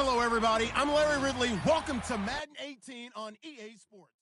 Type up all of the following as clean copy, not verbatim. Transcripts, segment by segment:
Hello, everybody. I'm Larry Ridley. Welcome to Madden 18 on EA Sports.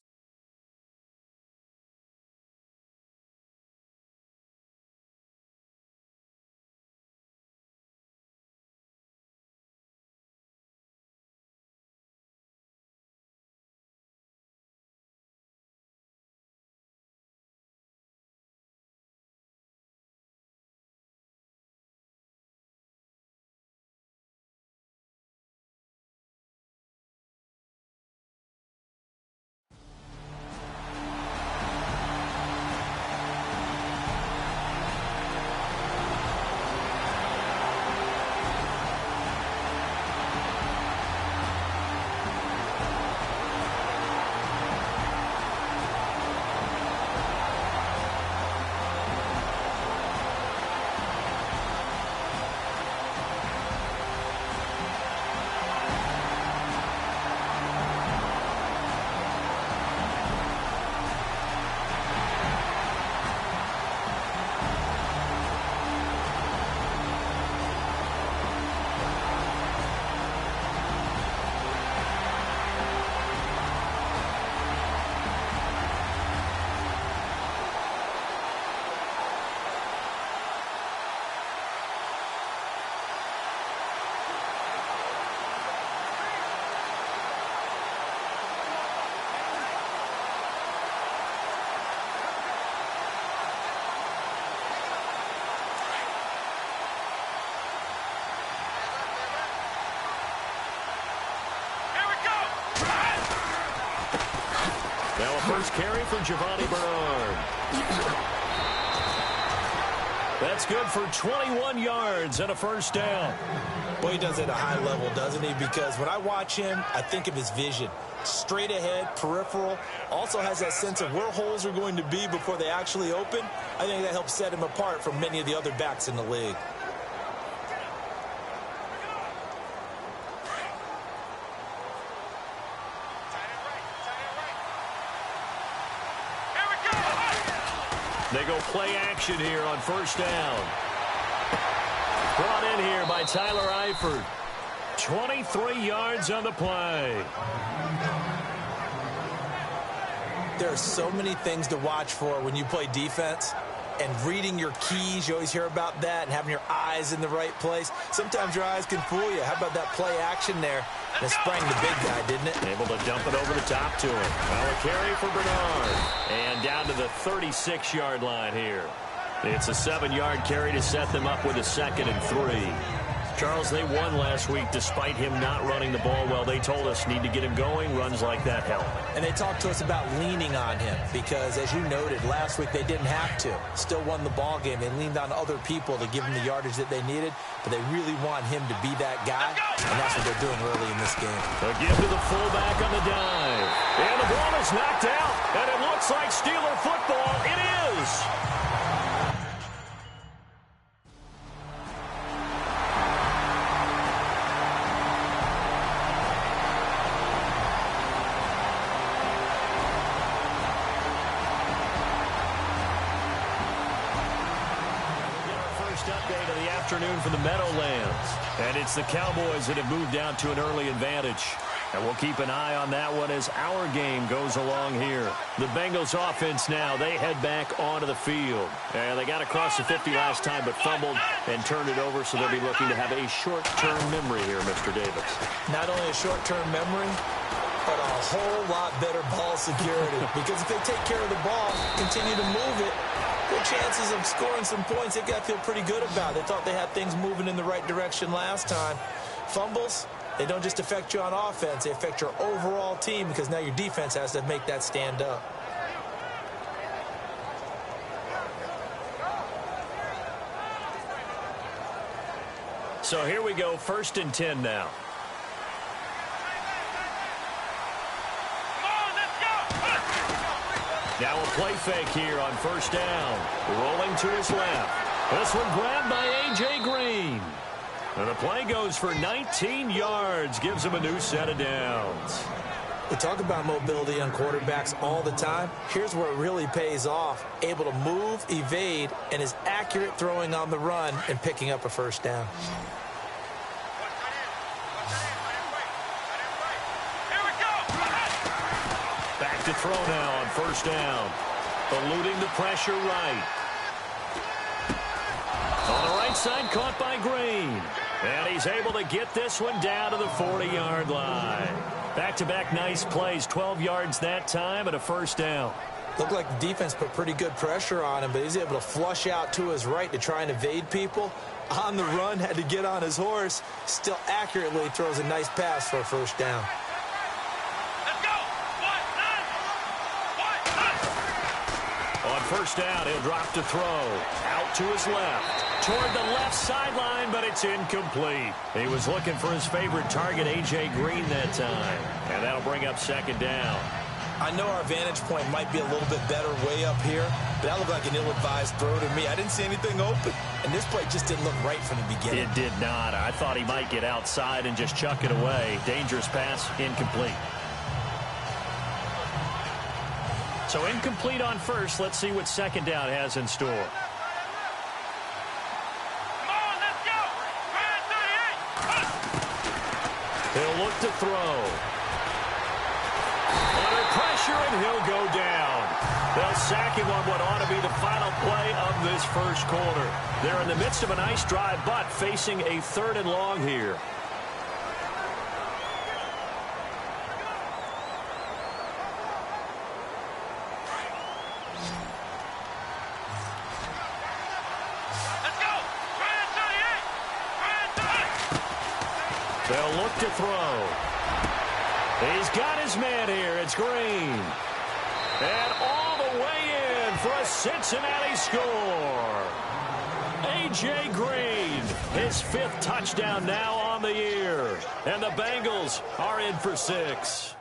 Now a first carry for Giovani Bernard. That's good for 21 yards and a first down. Well, he does it at a high level, doesn't he? Because when I watch him, I think of his vision. Straight ahead, peripheral. Also has that sense of where holes are going to be before they actually open. I think that helps set him apart from many of the other backs in the league. They go play action here on first down. Brought in here by Tyler Eifert. 23 yards on the play. There are so many things to watch for when you play defense. And reading your keys, you always hear about that, and having your eyes in the right place. Sometimes your eyes can fool you. How about that play action there? And it sprang the big guy, didn't it? Able to dump it over the top to him. Well, a carry for Bernard. And down to the 36-yard line here. It's a 7-yard carry to set them up with a 2nd and 3. Charles, they won last week despite him not running the ball well. They told us need to get him going. Runs like that help. And they talked to us about leaning on him because, as you noted, last week they didn't have to. Still won the ball game. They leaned on other people to give him the yardage that they needed, but they really want him to be that guy, and that's what they're doing early in this game. A give to the fullback on the dive. And the ball is knocked out, and it looks like Steeler football. It is. Update of the afternoon for the Meadowlands. And it's the Cowboys that have moved out to an early advantage. And we'll keep an eye on that one as our game goes along here. The Bengals offense now, they head back onto the field. And they got across the 50 last time but fumbled and turned it over, so they'll be looking to have a short-term memory here, Mr. Davis. Not only a short-term memory, but a whole lot better ball security. Because if they take care of the ball, continue to move it, good chances of scoring some points. They got to feel pretty good about it. They thought they had things moving in the right direction last time. Fumbles, they don't just affect you on offense. They affect your overall team because now your defense has to make that stand up. So here we go, 1st and 10 now. Now a play fake here on first down. Rolling to his left. This one grabbed by A.J. Green. And the play goes for 19 yards. Gives him a new set of downs. We talk about mobility on quarterbacks all the time. Here's where it really pays off. Able to move, evade, and is accurate throwing on the run and picking up a first down. throw now on first down. Eluding the pressure right. On the right side, caught by Green. And he's able to get this one down to the 40-yard line. Back-to-back nice plays, 12 yards that time and a first down. Looked like the defense put pretty good pressure on him, but he's able to flush out to his right to try and evade people. On the run, had to get on his horse. Still accurately throws a nice pass for a first down. Let's go! On first down, he'll drop to throw. Out to his left. Toward the left sideline, but it's incomplete. He was looking for his favorite target, A.J. Green, that time. And that'll bring up second down. I know our vantage point might be a little bit better way up here, but that looked like an ill-advised throw to me. I didn't see anything open, and this play just didn't look right from the beginning. It did not. I thought he might get outside and just chuck it away. Dangerous pass, incomplete. So incomplete on first. Let's see what second down has in store. Come on, let's go! He'll look to throw. Under pressure, and he'll go down. They'll sack him on what ought to be the final play of this first quarter. They're in the midst of a nice drive, but facing a 3rd and long here. They'll look to throw. He's got his man here. It's Green. And all the way in for a Cincinnati score. A.J. Green, his 5th touchdown now on the year. And the Bengals are in for 6.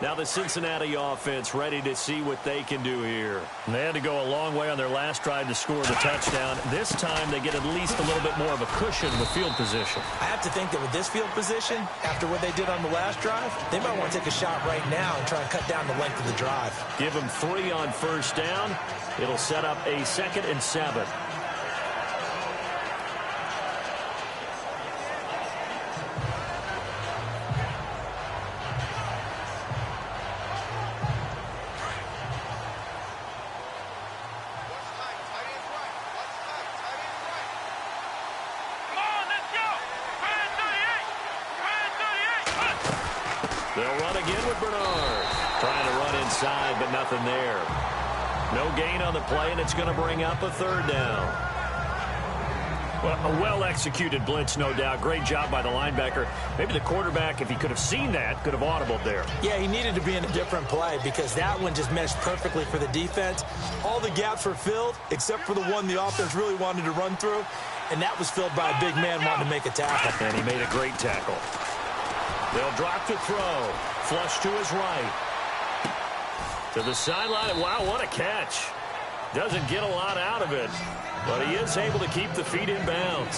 Now the Cincinnati offense ready to see what they can do here. And they had to go a long way on their last drive to score the touchdown. This time they get at least a little bit more of a cushion with field position. I have to think that with this field position, after what they did on the last drive, they might want to take a shot right now and try and cut down the length of the drive. Give them 3 on first down. It'll set up a 2nd and 7. They'll run again with Bernard. Trying to run inside, but nothing there. No gain on the play, and it's going to bring up a 3rd down. Well, a well-executed blitz, no doubt. Great job by the linebacker. Maybe the quarterback, if he could have seen that, could have audibled there. Yeah, he needed to be in a different play because that one just meshed perfectly for the defense. All the gaps were filled except for the one the offense really wanted to run through, and that was filled by a big man wanting to make a tackle. And he made a great tackle. They'll drop to throw. Flush to his right. To the sideline. Wow, what a catch. Doesn't get a lot out of it, but he is able to keep the feet in bounds.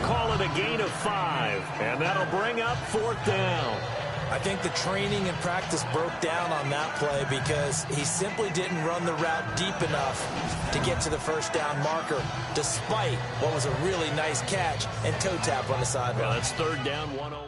Call it a gain of 5, and that'll bring up 4th down. I think the training and practice broke down on that play because he simply didn't run the route deep enough to get to the first down marker, despite what was a really nice catch and toe tap on the sideline. Well, that's 3rd down, 101.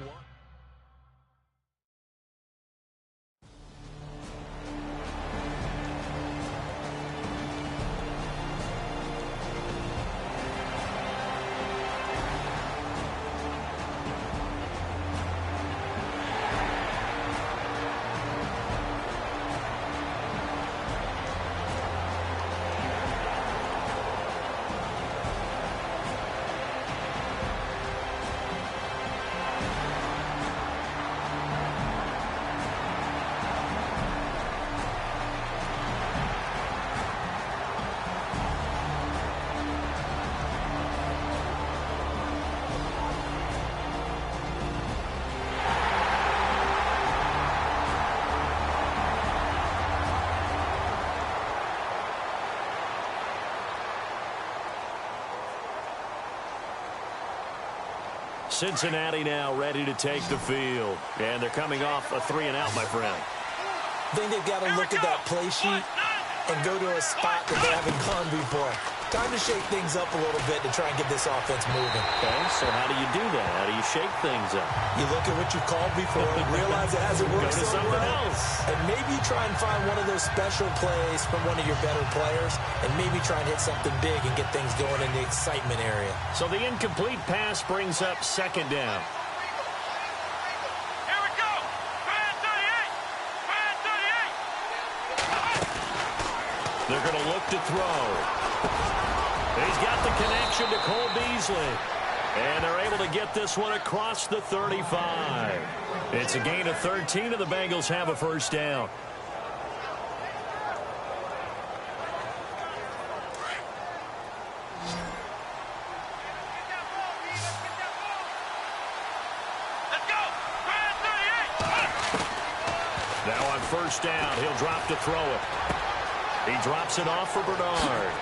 Cincinnati now ready to take the field. And they're coming off a 3-and-out, my friend. I think they've got to look at that play sheet and go to a spot that they haven't gone before. Time to shake things up a little bit to try and get this offense moving. Okay, so how do you do that? How do you shake things up? You look at what you called before, realize it hasn't worked Go to something else. and maybe try and find one of those special plays from one of your better players, and maybe try and hit something big and get things going in the excitement area. So the incomplete pass brings up second down. Here we go. Fan 38. Fan 38. They're going to look to throw. He's got the connection to Cole Beasley. And they're able to get this one across the 35. It's a gain of 13, and the Bengals have a first down. Let's go. Fan 38. Now on first down, he'll drop to throw it. He drops it off for Bernard.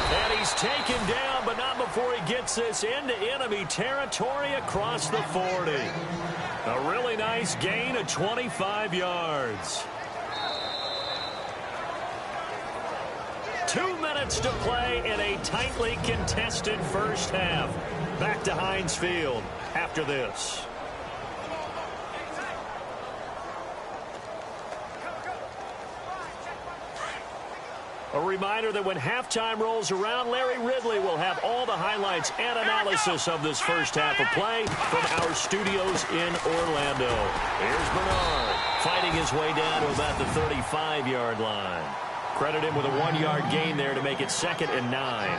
And he's taken down, but not before he gets this into enemy territory across the 40. A really nice gain of 25 yards. 2 minutes to play in a tightly contested first half. Back to Heinz Field after this. A reminder that when halftime rolls around, Larry Ridley will have all the highlights and analysis of this first half of play from our studios in Orlando. Here's Bernard fighting his way down to about the 35-yard line. Credit him with a 1-yard gain there to make it 2nd and 9.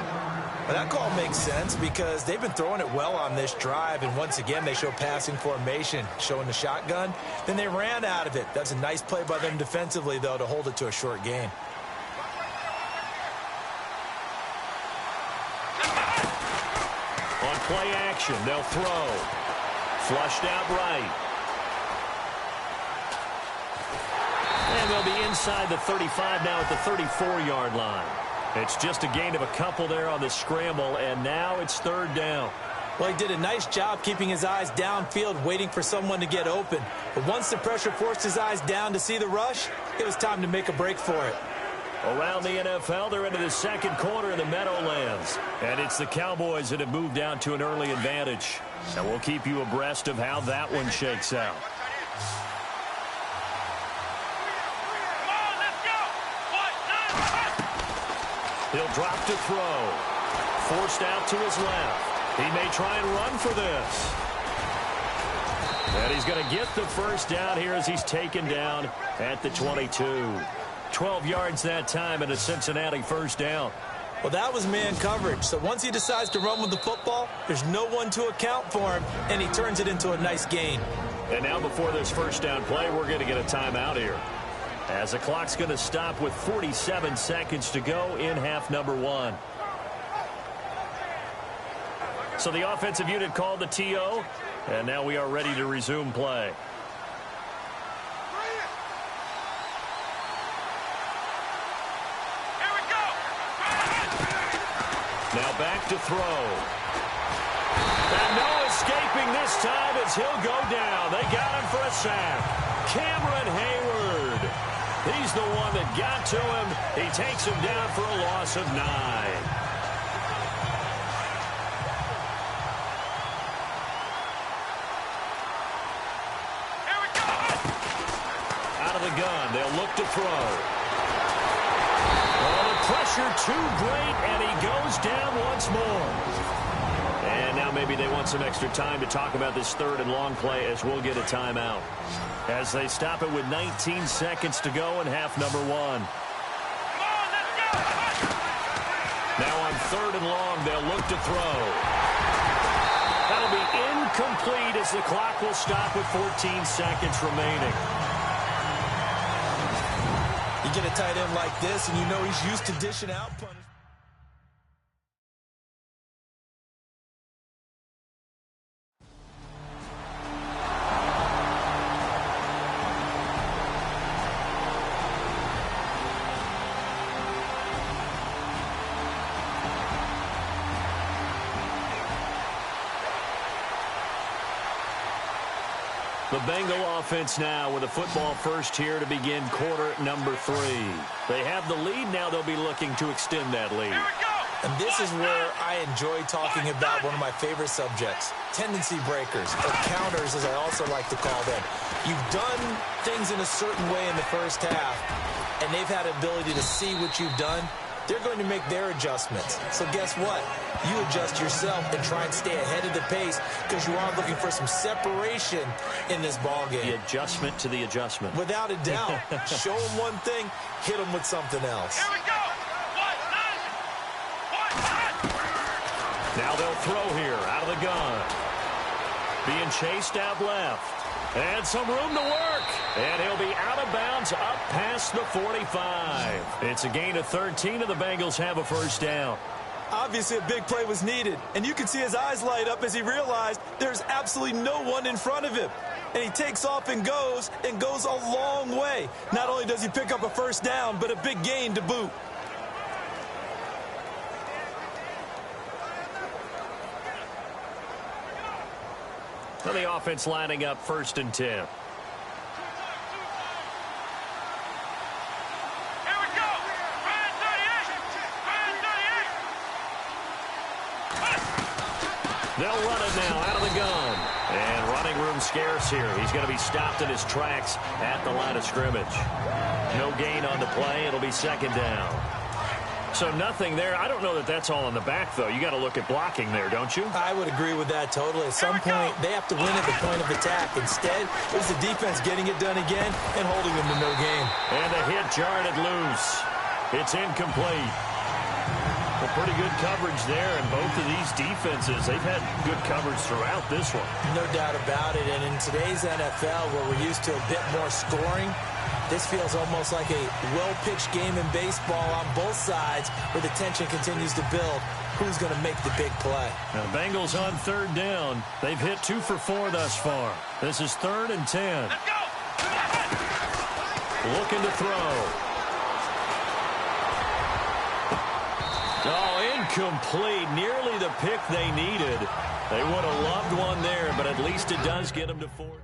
Well, that call makes sense because they've been throwing it well on this drive, and once again they show passing formation, showing the shotgun. Then they ran out of it. That's a nice play by them defensively, though, to hold it to a short gain. On play action, they'll throw. Flushed out right. And they'll be inside the 35 now at the 34-yard line. It's just a gain of a couple there on the scramble, and now it's 3rd down. Well, he did a nice job keeping his eyes downfield, waiting for someone to get open. But once the pressure forced his eyes down to see the rush, it was time to make a break for it. Around the NFL, they're into the second quarter in the Meadowlands. And it's the Cowboys that have moved down to an early advantage. And we'll keep you abreast of how that one shakes out. Come on, let's go. 1, 9, 5. He'll drop to throw. Forced out to his left. He may try and run for this. And he's going to get the first down here as he's taken down at the 22. 12 yards that time and a Cincinnati first down. Well, that was man coverage. So once he decides to run with the football, there's no one to account for him, and he turns it into a nice gain. And now before this first down play, we're going to get a timeout here, as the clock's going to stop with 47 seconds to go in half number 1. So the offensive unit called the TO, and now we are ready to resume play. Here we go. Now back to throw. And no escaping this time as he'll go down. They got him for a sack. Cameron Hayward. He's the one that got to him. He takes him down for a loss of 9. Here we go. Out of the gun, they'll look to throw. Oh, the pressure too great, and he goes down once more. And now maybe they want some extra time to talk about this 3rd and long play as we'll get a timeout. As they stop it with 19 seconds to go in half number 1. Come on, let's go. Now on 3rd and long, they'll look to throw. That'll be incomplete as the clock will stop with 14 seconds remaining. You get a tight end like this, and you know he's used to dishing out punishment. The Bengal offense now with a football first here to begin quarter number 3. They have the lead. Now they'll be looking to extend that lead. Here we go. And this is where I enjoy talking about one of my favorite subjects, tendency breakers, or counters as I also like to call them. You've done things in a certain way in the first half, and they've had ability to see what you've done. They're going to make their adjustments. So guess what? You adjust yourself and try and stay ahead of the pace because you are looking for some separation in this ballgame. The adjustment to the adjustment. Without a doubt. Show them one thing, hit them with something else. Here we go. Now they'll throw here out of the gun. Being chased out left. And some room to work. And he'll be out of bounds up past the 45. It's a gain of 13, and the Bengals have a first down. Obviously, a big play was needed, and you can see his eyes light up as he realized there's absolutely no one in front of him. And he takes off and goes a long way. Not only does he pick up a first down, but a big gain to boot. So the offense lining up 1st and 10. Here we go. Ryan 38. They'll run it now out of the gun. And running room scarce here. He's going to be stopped in his tracks at the line of scrimmage. No gain on the play. It'll be 2nd down. So nothing there. I don't know that that's all in the back, though. You got to look at blocking there, don't you? I would agree with that totally. At some point, they have to win at the point of attack. Instead, it was the defense getting it done again and holding them to no gain. And the hit jarred it loose. It's incomplete. Well, pretty good coverage there, and both of these defenses, they've had good coverage throughout this one. No doubt about it. And in today's NFL, where we're used to a bit more scoring, this feels almost like a well-pitched game in baseball on both sides where the tension continues to build. Who's going to make the big play? Now, Bengals on 3rd down. They've hit 2 for 4 thus far. This is 3rd and 10. Let's go. Looking to throw. Oh, incomplete. Nearly the pick they needed. They would have loved one there, but at least it does get them to 4.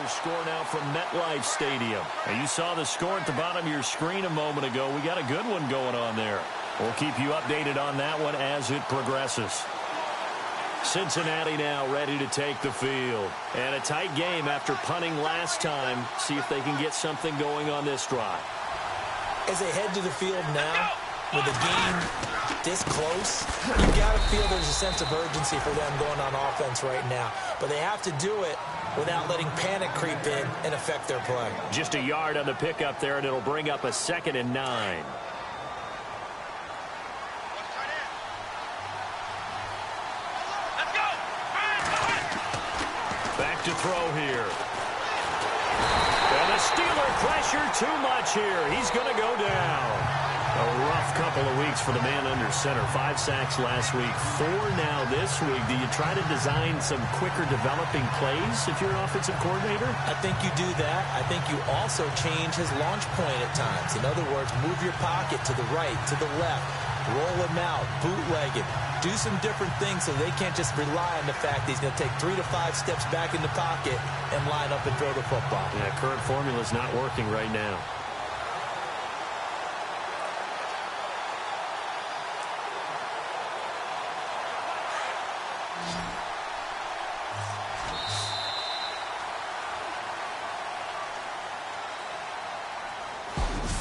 Score now from MetLife Stadium. Now, you saw the score at the bottom of your screen a moment ago. We got a good one going on there. We'll keep you updated on that one as it progresses. Cincinnati now ready to take the field. And a tight game after punting last time. See if they can get something going on this drive. As they head to the field now, with the game this close, you've got to feel there's a sense of urgency for them going on offense right now. But they have to do it without letting panic creep in and affect their play. Just a yard on the pickup there, and it'll bring up a 2nd and 9. Let's go. Back to throw here. And the Steeler pressure too much here. He's going to go down. A rough couple of weeks for the man under center. 5 sacks last week, 4 now this week. Do you try to design some quicker developing plays if you're an offensive coordinator? I think you do that. I think you also change his launch point at times. In other words, move your pocket to the right, to the left, roll him out, bootleg him. Do some different things so they can't just rely on the fact that he's going to take 3 to 5 steps back in the pocket and line up and throw the football. Yeah, current formula is not working right now.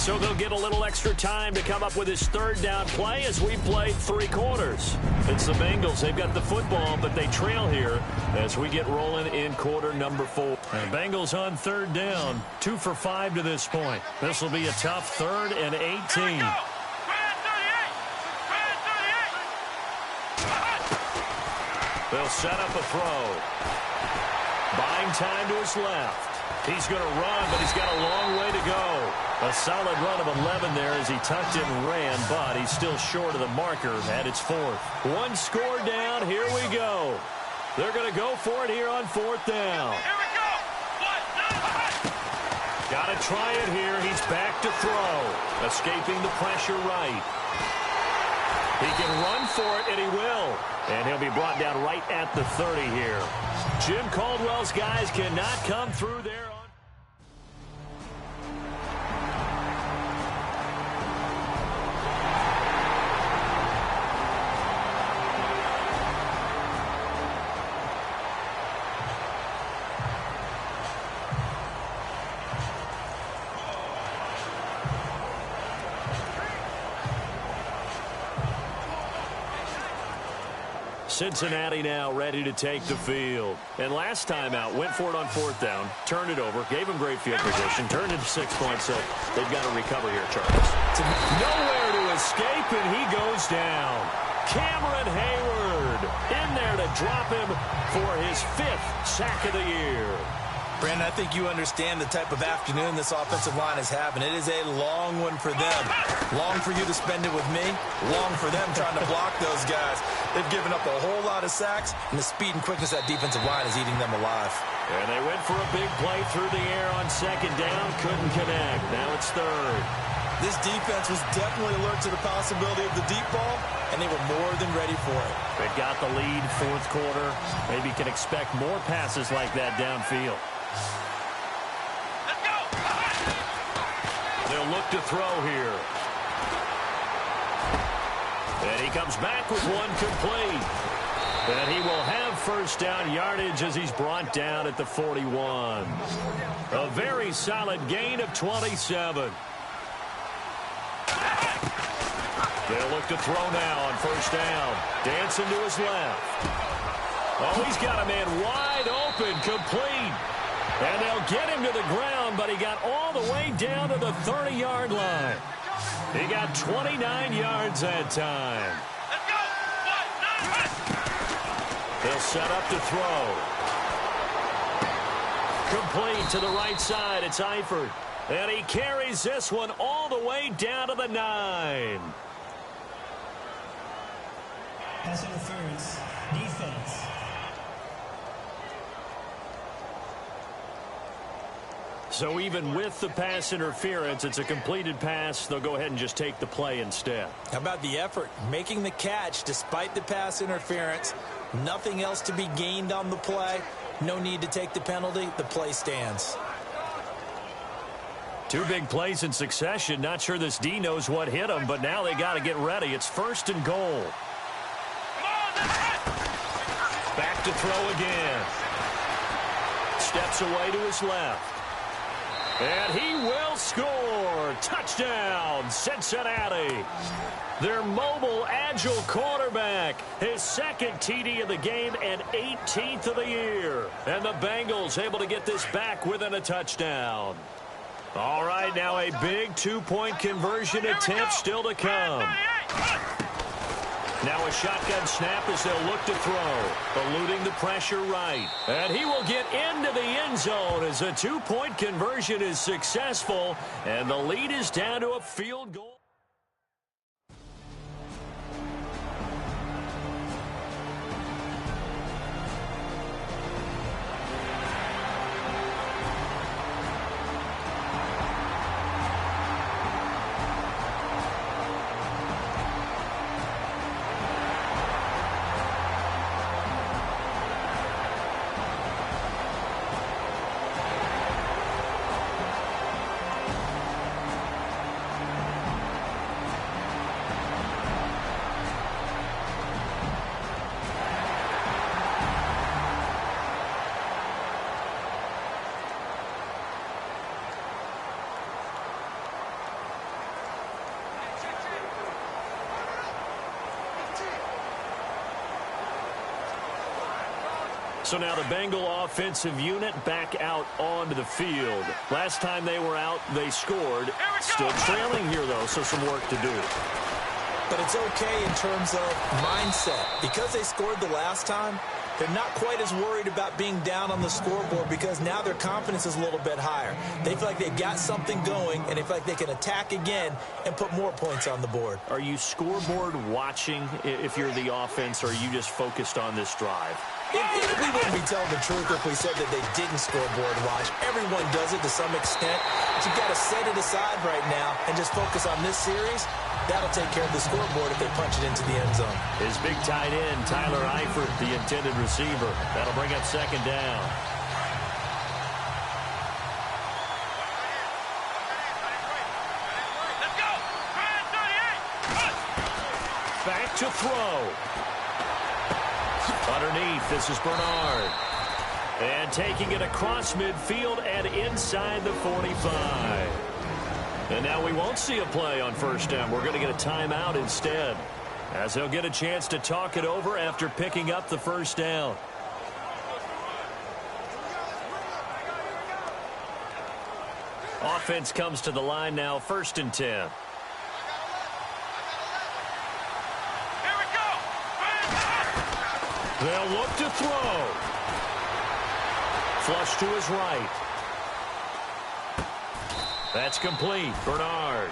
So they'll get a little extra time to come up with his third down play as we played 3 quarters. It's the Bengals. They've got the football, but they trail here as we get rolling in quarter number 4. And Bengals on third down, 2 for 5 to this point. This will be a tough 3rd and 18. They'll set up a throw. Buying time to his left. He's going to run, but he's got a long way to go. A solid run of 11 there as he tucked it and ran, but he's still short of the marker at its 4th. 1 score down. Here we go. They're going to go for it here on 4th down. Here we go. Got to try it here. He's back to throw. Escaping the pressure right. He can run for it, and he will. And he'll be brought down right at the 30 here. Jim Caldwell's guys cannot come through there. Cincinnati now ready to take the field. And last time out, went for it on 4th down, turned it over, gave him great field position, turned it to 6 points, so they've got to recover here, Charles. Nowhere to escape, and he goes down. Cameron Hayward in there to drop him for his 5th sack of the year. Brandon, I think you understand the type of afternoon this offensive line is having. It is a long one for them. Long for you to spend it with me. Long for them trying to block those guys. They've given up a whole lot of sacks, and the speed and quickness of that defensive line is eating them alive. And they went for a big play through the air on 2nd down. Couldn't connect. Now it's 3rd. This defense was definitely alert to the possibility of the deep ball, and they were more than ready for it. They've got the lead 4th quarter. Maybe can expect more passes like that downfield. Let's go. They'll look to throw here. And he comes back with one complete. And he will have 1st down yardage as he's brought down at the 41. A very solid gain of 27. They'll look to throw now on 1st down. Dancing to his left. Oh, he's got a man wide open, complete. And they'll get him to the ground, but he got all the way down to the 30-yard line. He got 29 yards that time. Let's go. They'll set up to throw. Complete to the right side. It's Eifert. And he carries this one all the way down to the 9. Pass interference. Defense. So even with the pass interference, it's a completed pass. They'll go ahead and just take the play instead. How about the effort? Making the catch despite the pass interference. Nothing else to be gained on the play. No need to take the penalty. The play stands. 2 big plays in succession. Not sure this D knows what hit him, but now they got to get ready. It's 1st and goal. Back to throw again. Steps away to his left. And he will score. Touchdown, Cincinnati. Their mobile, agile quarterback. His 2nd TD of the game and 18th of the year. And the Bengals able to get this back within a touchdown. All right, now a big 2-point conversion attempt still to come. Now a shotgun snap as they'll look to throw. Eluding the pressure right. And he will get into the end zone as a 2-point conversion is successful. And the lead is down to a field goal. So now the Bengal offensive unit back out onto the field. Last time they were out, they scored. Still trailing here, though, so some work to do. But it's okay in terms of mindset. Because they scored the last time, they're not quite as worried about being down on the scoreboard because now their confidence is a little bit higher. They feel like they've got something going, and they feel like they can attack again and put more points on the board. Are you scoreboard watching if you're the offense, or are you just focused on this drive? We wouldn't be telling the truth if we said that they didn't scoreboard watch. Everyone does it to some extent. But you've got to set it aside right now and just focus on this series. That'll take care of the scoreboard if they punch it into the end zone. His big tight end, Tyler Eifert, the intended receiver. That'll bring up second down. Let's go. 38. Back to throw. Underneath, this is Bernard. And taking it across midfield and inside the 45. And now we won't see a play on first down. We're going to get a timeout instead, as they'll get a chance to talk it over after picking up the first down. Offense comes to the line now, 1st and 10. Here we go. They'll look to throw. Flush to his right. That's complete. Bernard.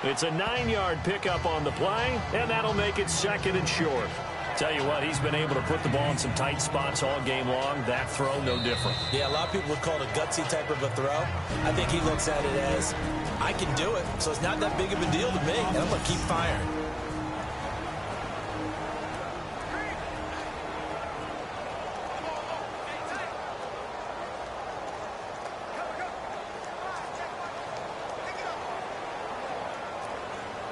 It's a 9-yard pickup on the play, and that'll make it 2nd and short. Tell you what, he's been able to put the ball in some tight spots all game long. That throw, no different. Yeah, a lot of people would call it a gutsy type of a throw. I think he looks at it as, I can do it, so it's not that big of a deal to me, and I'm going to keep firing.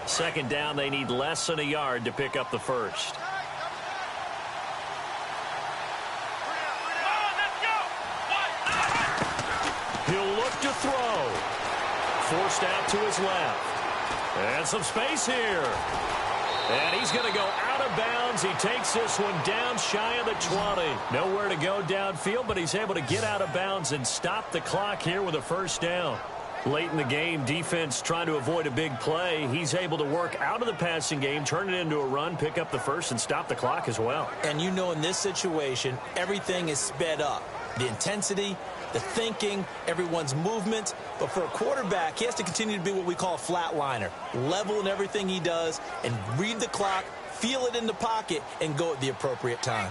Second down, they need less than a yard to pick up the first. He'll look to throw. Forced out to his left. And some space here. And he's going to go out of bounds. He takes this one down shy of the 20. Nowhere to go downfield, but he's able to get out of bounds and stop the clock here with a first down. Late in the game, defense trying to avoid a big play. He's able to work out of the passing game, turn it into a run, pick up the first, and stop the clock as well. And you know in this situation, everything is sped up. The intensity, the thinking, everyone's movement. But for a quarterback, he has to continue to be what we call a flatliner. Level in everything he does and read the clock, feel it in the pocket, and go at the appropriate time.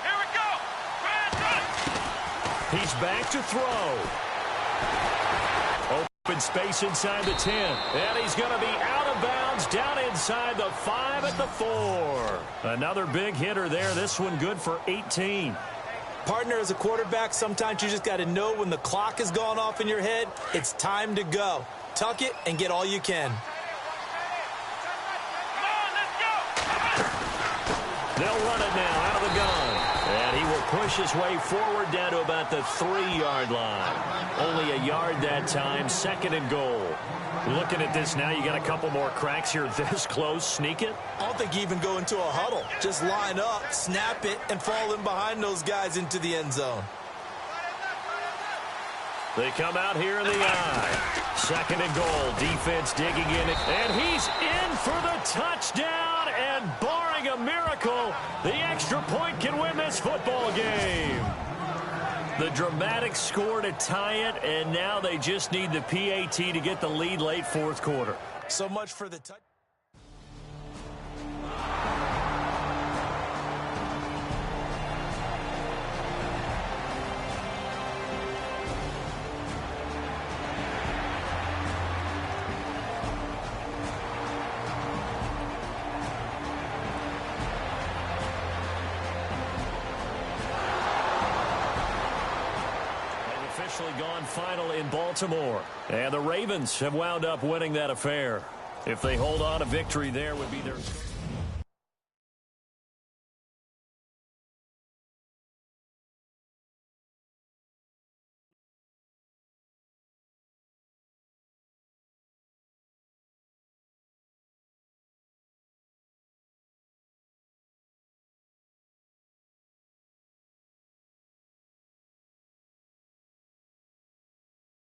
Here we go. He's back to throw. Open space inside the 10. And he's going to be out of bounds down inside the 5 at the 4. Another big hitter there. This one good for 18. Partner, as a quarterback, sometimes you just got to know when the clock has gone off in your head, it's time to go. Tuck it and get all you can. Come on, let's go. They'll run it now out of the gun. And he will push his way forward down to about the 3-yard line. Only a yard that time, 2nd and goal. Looking at this now, you got a couple more cracks here this close. Sneak it. I don't think you even go into a huddle. Just line up, snap it, and fall in behind those guys into the end zone. They come out here in the eye. 2nd and goal. Defense digging in. And he's in for the touchdown. And barring a miracle, the extra point can win this football game. The dramatic score to tie it, and now they just need the PAT to get the lead late 4th quarter. So much for the touch. Gone final in Baltimore. And the Ravens have wound up winning that affair. If they hold on, a victory there would be their...